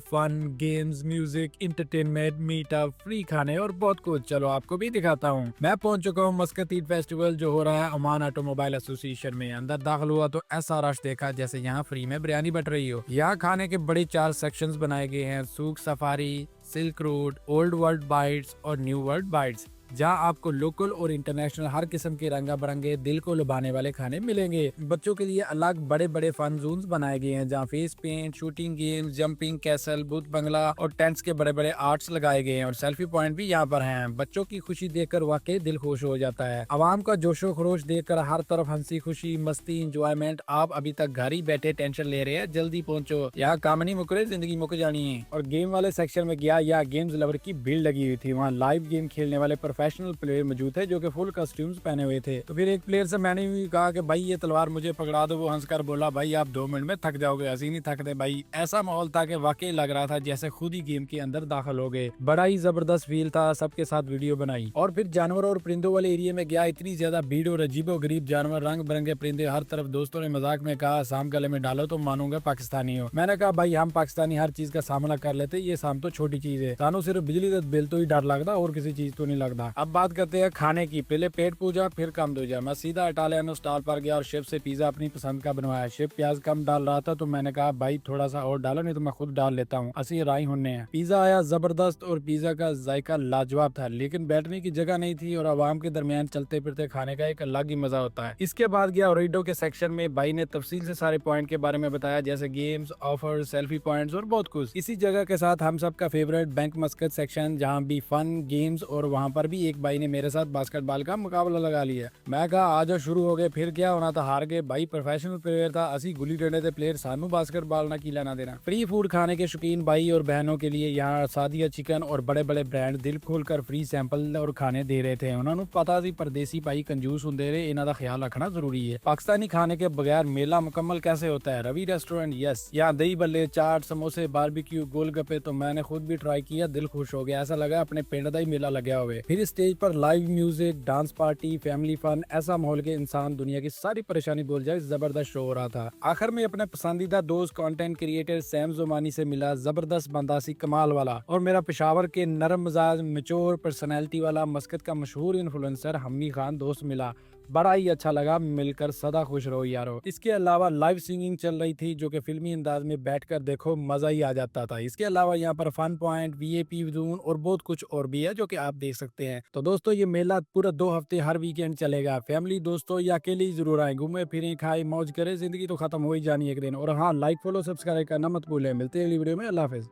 Fun, games, music, entertainment, meetup, free खाने और बहुत कुछ। चलो आपको भी दिखाता हूँ। मैं पहुंच चुका हूँ मस्कत ईद फेस्टिवल जो हो रहा है ओमान ऑटोमोबाइल एसोसिएशन में। अंदर दाखिल हुआ तो ऐसा रश देखा जैसे यहाँ फ्री में बिरयानी बट रही हो। यहाँ खाने के बड़े 4 सेक्शंस बनाए गए हैं: सूख safari, silk road, old world bytes और न्यू वर्ल्ड बाइट्स, जहाँ आपको लोकल और इंटरनेशनल हर किस्म के रंगा बिरंगे दिल को लुभाने वाले खाने मिलेंगे। बच्चों के लिए अलग बड़े बड़े फन जोन्स बनाए गए हैं जहाँ face paint, shooting games, jumping castle, भूत बंगला और टेंट्स के बड़े बड़े आर्ट्स लगाए गए हैं और सेल्फी पॉइंट भी यहाँ पर हैं। बच्चों की खुशी देखकर वाकई दिल खुश हो जाता है। आवाम का जोशो खरोश देखकर हर तरफ हंसी खुशी मस्ती इंजॉयमेंट। आप अभी तक घर ही बैठे टेंशन ले रहे हैं, जल्दी पहुंचो, यहाँ काम नहीं मुकरे जिंदगी मुक जानी है। और गेम वाले सेक्शन में गया, यहाँ गेम्स लवर की भीड़ लगी हुई थी। वहाँ लाइव गेम खेलने वाले प्रोफेशनल प्लेयर मौजूद थे जो कि फुल कॉस्ट्यूम्स पहने हुए थे। तो फिर एक प्लेयर से मैंने भी कहा कि भाई ये तलवार मुझे पकड़ा दो। वो हंसकर बोला, भाई आप 2 मिनट में थक जाओगे। हंसी नहीं थकते भाई। ऐसा माहौल था कि वाकई लग रहा था जैसे खुद ही गेम के अंदर दाखिल हो गए। बड़ा ही जबरदस्त फील था। सबके साथ वीडियो बनाई और फिर जानवरों और परिंदों वाले एरिया में गया। इतनी ज्यादा भीड़ और अजीबो गरीब जानवर, रंग बिरंगे परिंदे हर तरफ। दोस्तों ने मजाक में कहा, शाम गले में डालो तो मानूंगा पाकिस्तानी हो। मैंने कहा, भाई हम पाकिस्तानी हर चीज का सामना कर लेते, ये शाम तो छोटी चीज है। सानू सिर्फ बिजली का बिल तो ही डर लगता और किसी चीज तो नहीं लगता। अब बात करते हैं खाने की। पहले पेट पूजा फिर कम दूजा। मैं सीधा इटालियन स्टॉल पर गया और शेफ से पिज्जा अपनी पसंद का बनवाया। शेफ प्याज कम डाल रहा था तो मैंने कहा, भाई थोड़ा सा और डालो, नहीं तो मैं खुद डाल लेता हूँ। असी राई होने हैं। पिज्जा आया जबरदस्त और पिज्जा का जायका लाजवाब था, लेकिन बैठने की जगह नहीं थी और आवाम के दरमियान चलते फिरते खाने का एक अलग ही मजा होता है। इसके बाद गया ओरिडो के सेक्शन में। भाई ने तफसील से सारे पॉइंट के बारे में बताया, जैसे गेम्स, ऑफर, सेल्फी पॉइंट्स और बहुत कुछ। इसी जगह के साथ हम सब का फेवरेट बैंक मस्कत सेक्शन, जहाँ भी फन गेम्स और वहाँ पर भी एक भाई ने मेरे साथ बास्केटबॉल का मुकाबला लगा लिया। मैं कहा आ जाओ, शुरू हो गए। फिर क्या होना था, हार गए। भाई प्रोफेशनल प्लेयर था, असी गुली डंडे थे प्लेयर, सानू बास्केटबॉल ना की लेना देना। फ्री फूड खाने के शौकीन भाई और बहनों के लिए यहाँ सादिया चिकन और बड़े बड़े ब्रांड दिल खोलकर फ्री सैंपल और खाने दे रहे थे। उन्होंने पता सी परदेसी भाई कंजूस होंदे रहे, इन्हों का ख्याल रखना जरूरी है। पाकिस्तानी खाने के बगैर मेला मुकम्मल कैसे होता है। Ravi restaurant, yes. यहाँ दही बल्ले, चाट, समोसे, बारबेक्यू, गोलगप्पे तो मैंने खुद भी ट्राई किया, दिल खुश हो गया। ऐसा लगा अपने पिंड का ही मेला लगा हुए। फिर स्टेज पर live music, dance party, family fun, ऐसा माहौल के इंसान दुनिया की सारी परेशानी भूल जाए। जबरदस्त शो हो रहा था। आखिर में अपने पसंदीदा दोस्त कंटेंट क्रिएटर सैम जोमानी से मिला। जबरदस्त बंदासी कमाल वाला। और मेरा पेशावर के नरम मिजाज मेच्योर पर्सनैलिटी वाला मस्कत का मशहूर इन्फ्लुएंसर हम्मी खान दोस्त मिला। बड़ा ही अच्छा लगा मिलकर। सदा खुश रहो यारो। इसके अलावा लाइव सिंगिंग चल रही थी जो कि फिल्मी अंदाज में बैठकर देखो मजा ही आ जाता था। इसके अलावा यहाँ पर फन पॉइंट, वीआईपी जोन और बहुत कुछ और भी है जो कि आप देख सकते हैं। तो दोस्तों ये मेला पूरा 2 हफ्ते हर वीकेंड चलेगा। फैमिली दोस्तों या अकेले ही जरूर आए, घूमे फिरे खाए मौज करे। जिंदगी तो खत्म हो ही जानी एक दिन। और हाँ, लाइक फॉलो सब्सक्राइब करना मत भूलें। मिलते हैं अगली वीडियो में। अल्लाह हाफिज।